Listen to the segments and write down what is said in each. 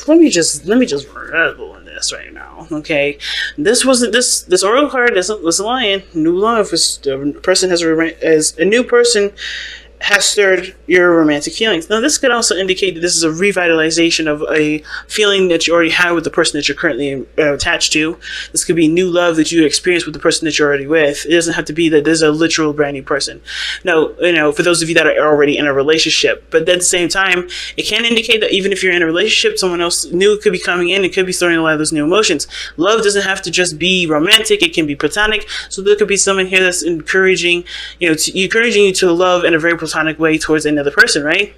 let me just revel in this right now. Okay, this oracle card was lying. New love is the person has a new person has stirred your romantic feelings. Now, this could also indicate that this is a revitalization of a feeling that you already had with the person that you're currently attached to. This could be new love that you experience with the person that you're already with. It doesn't have to be that there's a literal brand new person. No, for those of you that are already in a relationship. But at the same time, it can indicate that even if you're in a relationship, someone else new could be coming in and could be throwing a lot of those new emotions. Love doesn't have to just be romantic. It can be platonic. So there could be someone here that's encouraging you to love in a very platonic way towards another person, right?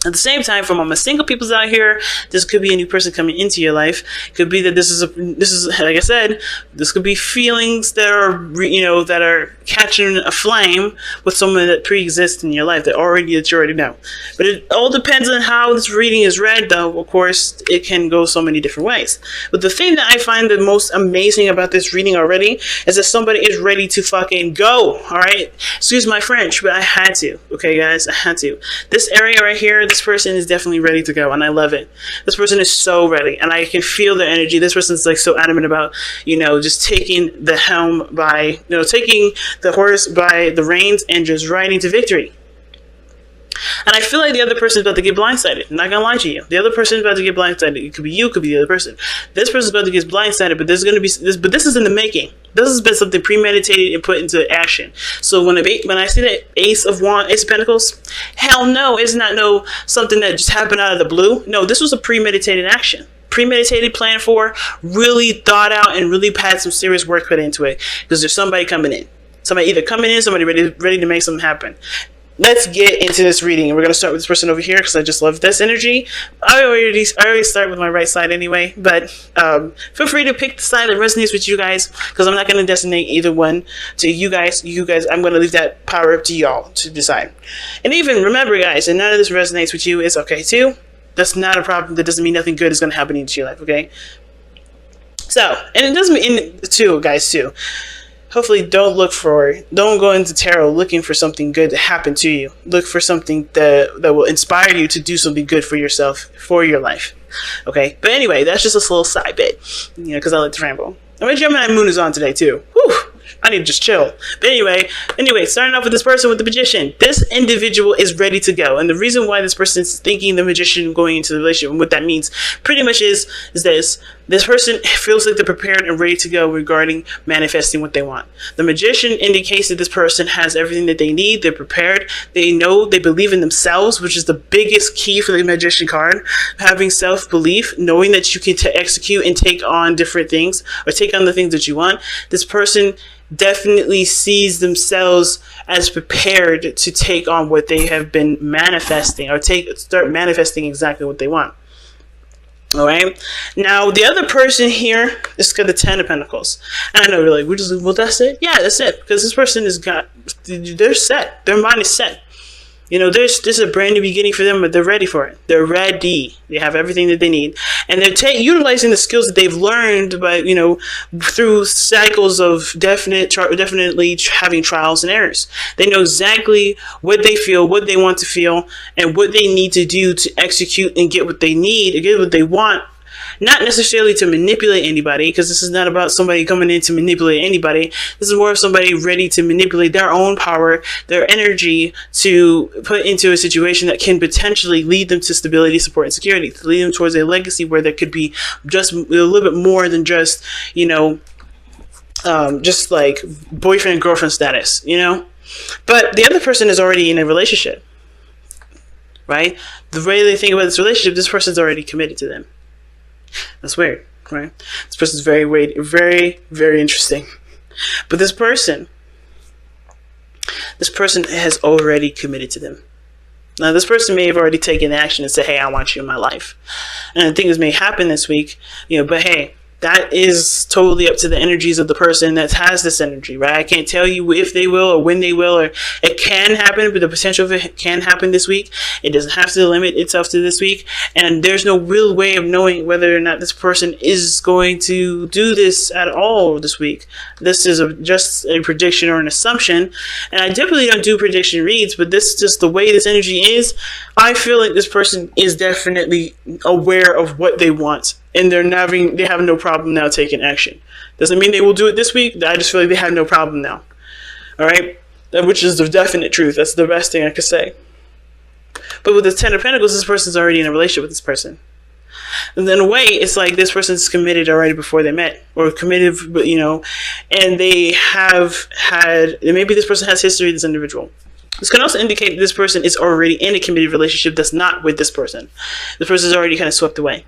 At the same time, for all my single peoples out here, this could be a new person coming into your life. It could be that this is like I said, this could be feelings that are catching a flame with someone that pre-exists in your life that you already know. But it all depends on how this reading is read, though. Of course, it can go so many different ways. But the thing that I find the most amazing about this reading already is that somebody is ready to fucking go. All right, excuse my French, but I had to. Okay, guys, I had to. This area right here. This person is definitely ready to go, and I love it. This person is so ready, and I can feel their energy. This person's like so adamant about, just taking the helm by, taking the horse by the reins and just riding to victory. And I feel like the other person is about to get blindsided. I'm not gonna lie to you. The other person is about to get blindsided. It could be you, it could be the other person. This person is about to get blindsided, but there's gonna be this. But this is in the making. This has been something premeditated and put into action. So when I see that Ace of Pentacles, hell no, it's not something that just happened out of the blue. No, this was a premeditated action. Premeditated, planned for, really thought out, and really had some serious work put into it. Because there's somebody coming in. Somebody either coming in, somebody ready to make something happen. Let's get into this reading. We're going to start with this person over here because I just love this energy. I already start with my right side anyway, but feel free to pick the side that resonates with you guys because I'm not going to designate either one to you guys. I'm going to leave that power up to y'all to decide. And even remember, guys, if none of this resonates with you, it's okay too. That's not a problem. That doesn't mean nothing good is going to happen into your life, okay? So, and it doesn't mean, guys, hopefully don't go into tarot looking for something good to happen to you. Look for something that will inspire you to do something good for yourself, for your life. Okay? But anyway, that's just a little side bit, because I like to ramble. And my Gemini moon is on today too. Whew! I need to just chill. But anyway, starting off with this person with the Magician. This individual is ready to go. And the reason why this person is thinking the Magician going into the relationship, and what that means pretty much is this person feels like they're prepared and ready to go regarding manifesting what they want. The Magician indicates that this person has everything that they need. They're prepared. They know, they believe in themselves, which is the biggest key for the Magician card. Having self-belief, knowing that you can execute and take on different things or take on the things that you want. This person definitely sees themselves as prepared to take on what they have been manifesting or start manifesting exactly what they want. All right. Now, the other person here is got the 10 of Pentacles. And I know you're like, well, that's it? Yeah, that's it. Because this person they're set. Their mind is set. There's a brand new beginning for them, but they're ready for it. They're ready. They have everything that they need. And they're utilizing the skills that they've learned by, through cycles of definitely having trials and errors. They know exactly what they feel, what they want to feel, and what they need to do to execute and get what they need, and get what they want. Not necessarily to manipulate anybody, because this is not about somebody coming in to manipulate anybody. This is more of somebody ready to manipulate their own power, their energy, to put into a situation that can potentially lead them to stability, support, and security, to lead them towards a legacy where there could be just a little bit more than just, just like boyfriend and girlfriend status, But the other person is already in a relationship, right? The way they think about this relationship, this person's already committed to them. That's weird, right? This person's very, very, very interesting. But this person has already committed to them. Now, this person may have already taken action and said, hey, I want you in my life. And I think this may happen this week, but hey, that is totally up to the energies of the person that has this energy, right? I can't tell you if they will or when they will, or it can happen, but the potential of it can happen this week. It doesn't have to limit itself to this week. And there's no real way of knowing whether or not this person is going to do this at all this week. This is just a prediction or an assumption. And I definitely don't do prediction reads, but this is just the way this energy is. I feel like this person is definitely aware of what they want, and they have no problem now taking action. Doesn't mean they will do it this week. I just feel like they have no problem now. All right, which is the definite truth. That's the best thing I could say. But with the Ten of Pentacles, this person's already in a relationship with this person. And in a way, it's like this person's committed already before they met, or committed, and they have had, maybe this person has history with this individual. This can also indicate that this person is already in a committed relationship that's not with this person. The person is already kind of swept away.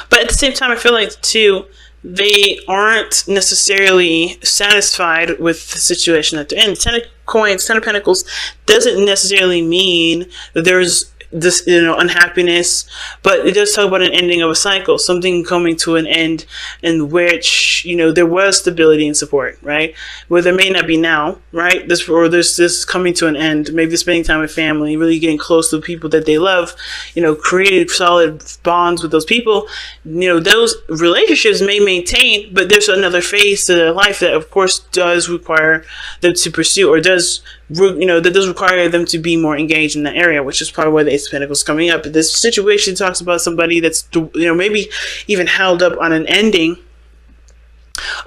But at the same time, I feel like, too, they aren't necessarily satisfied with the situation that they're in. Ten of Coins, Ten of Pentacles doesn't necessarily mean that there's this, unhappiness, but it does talk about an ending of a cycle, something coming to an end in which, there was stability and support, right? Where there may not be now, right? There's this coming to an end, maybe spending time with family, really getting close to the people that they love, creating solid bonds with those people. Those relationships may maintain, but there's another phase to their life that, of course, does require them to pursue, or that does require them to be more engaged in that area, which is probably why the Ace of Pentacles coming up. This situation talks about somebody that's, maybe even held up on an ending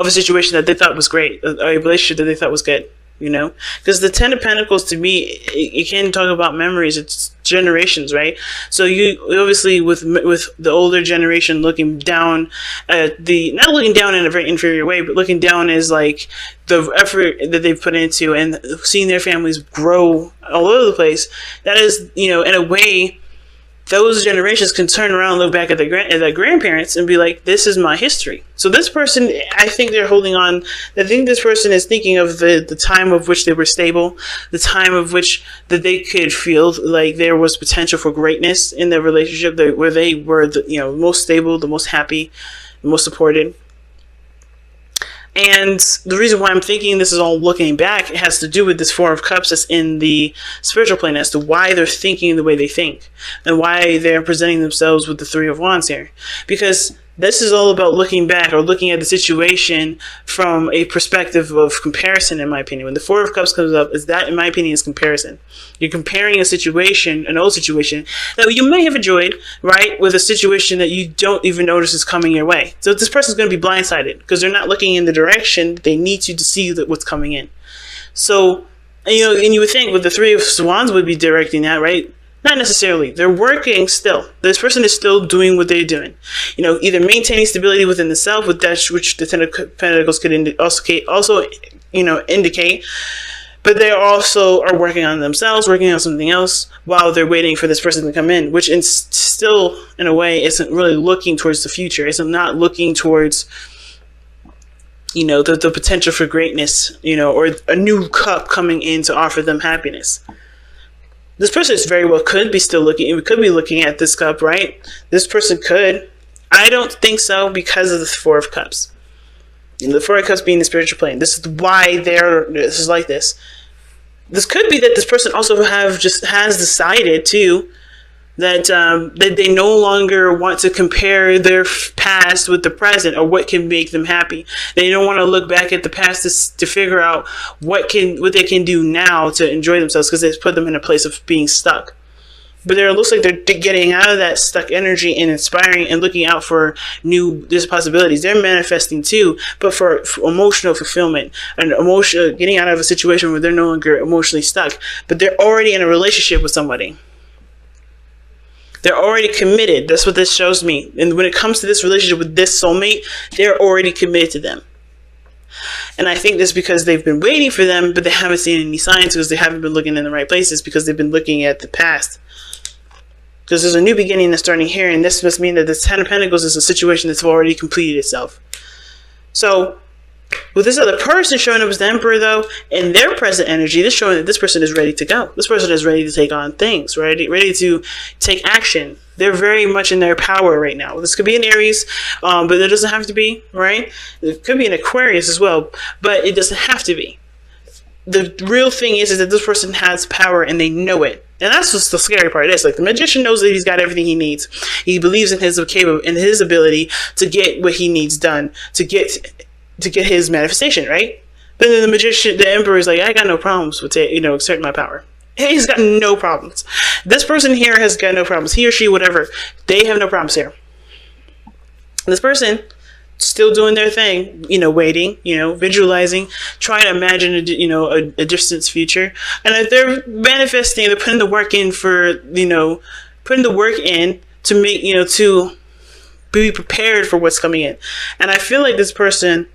of a situation that they thought was great, a relationship that they thought was good, because the Ten of Pentacles, to me, it can talk about memories. It's generations, right? So you obviously with the older generation looking down at not looking down in a very inferior way, but looking down as like the effort that they've put into and seeing their families grow all over the place. That is, in a way, those generations can turn around and look back at their grandparents and be like, this is my history. So this person, I think they're holding on. I think this person is thinking of the time of which they were stable, the time of which that they could feel like there was potential for greatness in their relationship, where they were the most stable, the most happy, the most supported. And the reason why I'm thinking this is all looking back, it has to do with this Four of Cups that's in the spiritual plane, as to why they're thinking the way they think and why they're presenting themselves with the Three of Wands here. Because this is all about looking back, or looking at the situation from a perspective of comparison, in my opinion. When the Four of Cups comes up, that, in my opinion, is comparison. You're comparing a situation, an old situation, that you may have enjoyed, right, with a situation that you don't even notice is coming your way. So this person's going to be blindsided because they're not looking in the direction that they need to see what's coming in. So, and you would think with the Three of Wands would be directing that, right? Not necessarily. They're working still. This person is still doing what they're doing. Either maintaining stability within the self, with that which the Ten of Pentacles could also indicate. But they also are working on themselves, working on something else, while they're waiting for this person to come in, which still, in a way, isn't really looking towards the future. It's not looking towards, the potential for greatness, or a new cup coming in to offer them happiness. This person is very well could be looking at this cup, right? This person could. I don't think so, because of the Four of Cups. The Four of Cups being the spiritual plane. This is why this is like this. This could be that this person also has decided too that they no longer want to compare their past with the present, or what can make them happy. They don't want to look back at the past to figure out what they can do now to enjoy themselves, because it's put them in a place of being stuck. But it looks like they're getting out of that stuck energy and inspiring and looking out for there's possibilities. They're manifesting too, but for emotional fulfillment and getting out of a situation where they're no longer emotionally stuck, but they're already in a relationship with somebody. They're already committed. That's what this shows me. And when it comes to this relationship with this soulmate, they're already committed to them. And I think that's because they've been waiting for them, but they haven't seen any signs, because they haven't been looking in the right places, because they've been looking at the past. Because there's a new beginning that's starting here, and this must mean that the Ten of Pentacles is a situation that's already completed itself. So With this other person showing up as the Emperor, though, in their present energy, this showing that this person is ready to go. This person is ready to take on things, ready to take action. They're very much in their power right now. This could be an Aries, but it doesn't have to be, right? It could be an Aquarius as well, but it doesn't have to be. The real thing is that this person has power and they know it. And that's just the scary part. It's like the magician knows that he's got everything he needs. He believes in his ability to get what he needs done, to get his manifestation, right? But then the magician, the Emperor, is like, I got no problems with exerting my power. He's got no problems. This person here has got no problems. He or she, whatever, they have no problems here. This person still doing their thing, waiting, visualizing, trying to imagine a distant future. And if they're manifesting, they're putting the work in to make, to be prepared for what's coming in. And I feel like this person,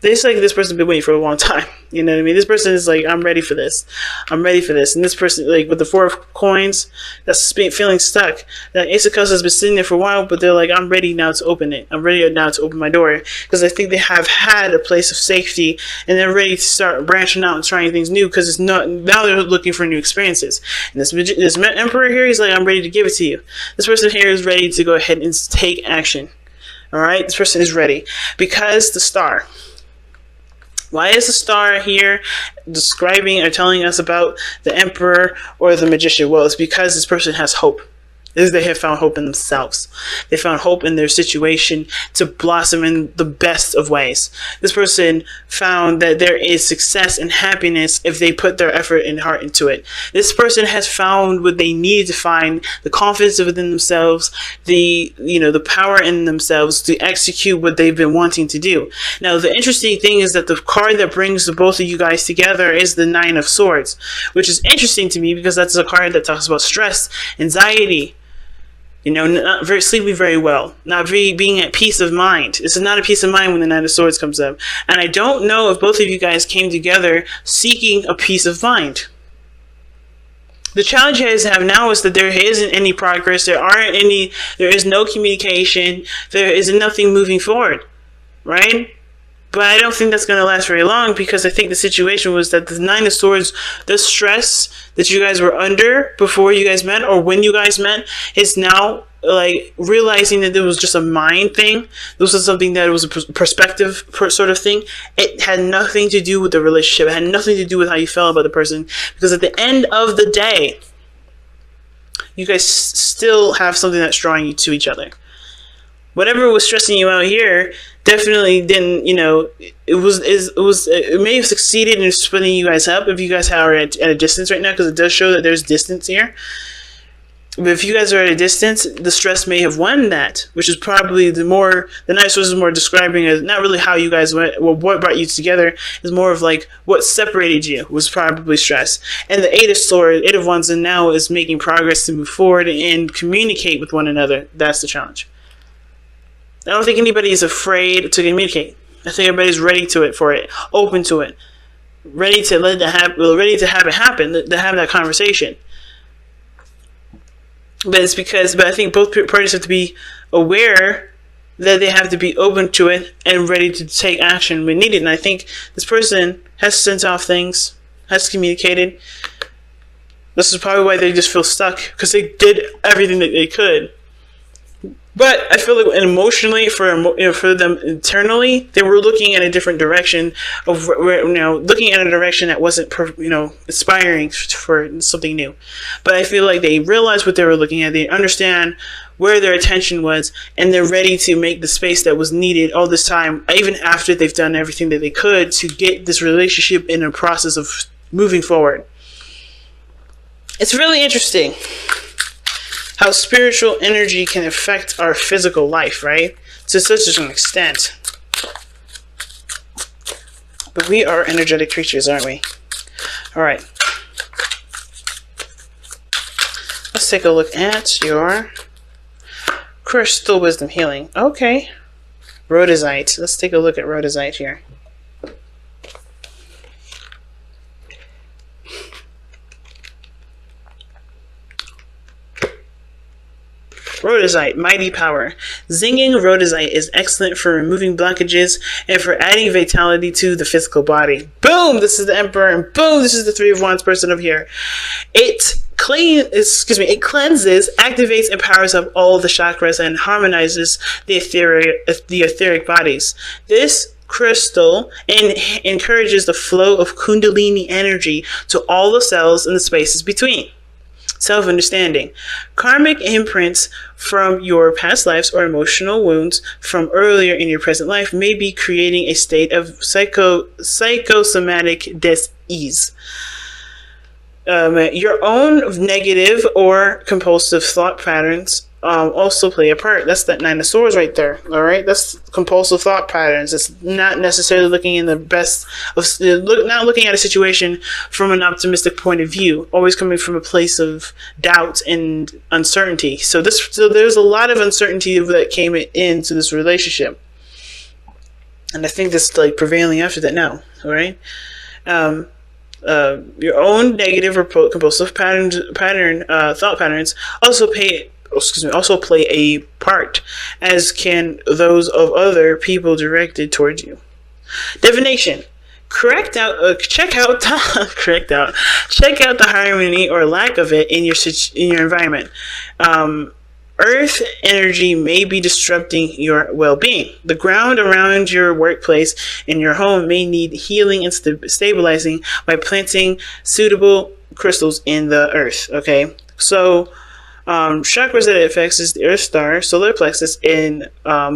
this person's been waiting for a long time. You know what I mean? This person is like, I'm ready for this. I'm ready for this. And this person, like with the 4 of coins, that's feeling stuck. That Ace of Cups has been sitting there for a while, but they're like, I'm ready now to open it. I'm ready now to open my door. Because I think they have had a place of safety and they're ready to start branching out and trying things new, because it's not, now they're looking for new experiences. And this Emperor here, he's like, I'm ready to give it to you. This person here is ready to go ahead and take action. All right? This person is ready. Because the Star. Why is the Star here describing or telling us about the Emperor or the Magician? Well, it's because this person has hope. They have found hope in themselves. They found hope in their situation to blossom in the best of ways. This person found that there is success and happiness if they put their effort and heart into it. This person has found what they needed to find, the confidence within themselves, the power in themselves to execute what they've been wanting to do. Now, the interesting thing is that the card that brings the both of you guys together is the 9 of Swords, which is interesting to me because that's a card that talks about stress, anxiety, not sleeping very well, not being at peace of mind. This is not a peace of mind when the 9 of Swords comes up. And I don't know if both of you guys came together seeking a peace of mind. The challenge you guys have now is that there isn't any progress, there is no communication, there is nothing moving forward, right? But I don't think that's going to last very long, because I think the situation was that the 9 of Swords, the stress that you guys were under before you guys met or when you guys met, is now like realizing that it was just a mind thing. This was something that was a perspective sort of thing. It had nothing to do with the relationship. It had nothing to do with how you felt about the person, because at the end of the day, you guys still have something that's drawing you to each other. Whatever was stressing you out here definitely didn't, it may have succeeded in splitting you guys up if you guys are at a distance right now, because it does show that there's distance here. But if you guys are at a distance, the stress may have won that, which is probably the 9 of Swords is more describing as not really how you guys went, well, what brought you together, is more of like what separated you was probably stress. And the 8 of Swords, 8 of Wands, and now is making progress to move forward and communicate with one another. That's the challenge. I don't think anybody is afraid to communicate. I think everybody's ready for it, open to it, ready to let that happen, ready to have it happen, to have that conversation. But I think both parties have to be aware that they have to be open to it and ready to take action when needed. And I think this person has sent off things, has communicated. This is probably why they just feel stuck, because they did everything that they could. But I feel like emotionally, for them internally, they were looking at a different direction of looking at a direction that wasn't inspiring for something new. But I feel like they realized what they were looking at. They understand where their attention was, and they're ready to make the space that was needed all this time, even after they've done everything that they could to get this relationship in a process of moving forward. It's really interesting how spiritual energy can affect our physical life, right? To such an extent. But we are energetic creatures, aren't we? Alright. Let's take a look at your Crystal Wisdom Healing. Okay. Rhodozite. Let's take a look at Rhodozite here. Rhodozite, mighty power. Zinging rhodozite is excellent for removing blockages and for adding vitality to the physical body. Boom! This is the Emperor, and boom! This is the Three of Wands person over here. It cleanses, activates, and powers up all the chakras and harmonizes the etheric bodies. This crystal encourages the flow of Kundalini energy to all the cells and the spaces between. Self-understanding. Karmic imprints from your past lives or emotional wounds from earlier in your present life may be creating a state of psychosomatic dis-ease. Your own negative or compulsive thought patterns also play a part. That's that Nine of Swords right there. All right, that's compulsive thought patterns. It's not necessarily looking in the best of not looking at a situation from an optimistic point of view. Always coming from a place of doubt and uncertainty. So there's a lot of uncertainty that came into this relationship, and I think that's like prevailing after that now. All right. Your own negative or compulsive thought patterns also play a part, as can those of other people directed towards you. Divination. Check out the harmony or lack of it in your environment. Earth energy may be disrupting your well-being. The ground around your workplace and your home may need healing and stabilizing by planting suitable crystals in the earth. Okay, so chakras that it affects is the earth star, solar plexus, and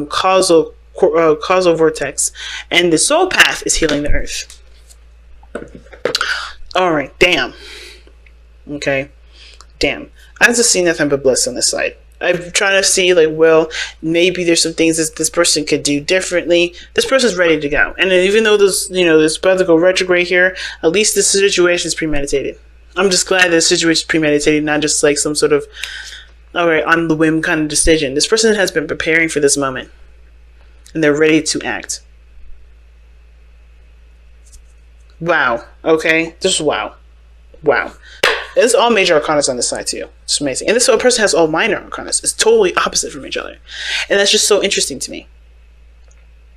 causal vortex, and the soul path is healing the earth. All right, damn. Okay, damn. I just see nothing but bliss on this side. I'm trying to see, like, well, maybe there's some things that this person could do differently. This person's ready to go. And even though there's about to go retrograde here, at least this situation is premeditated. I'm just glad that the situation is premeditated, not just like some sort of, alright, on the whim kind of decision. This person has been preparing for this moment, and they're ready to act. Wow. Okay? Just wow. Wow. It's all major arcanas on this side too. It's amazing. And this person has all minor arcanas. It's totally opposite from each other. And that's just so interesting to me.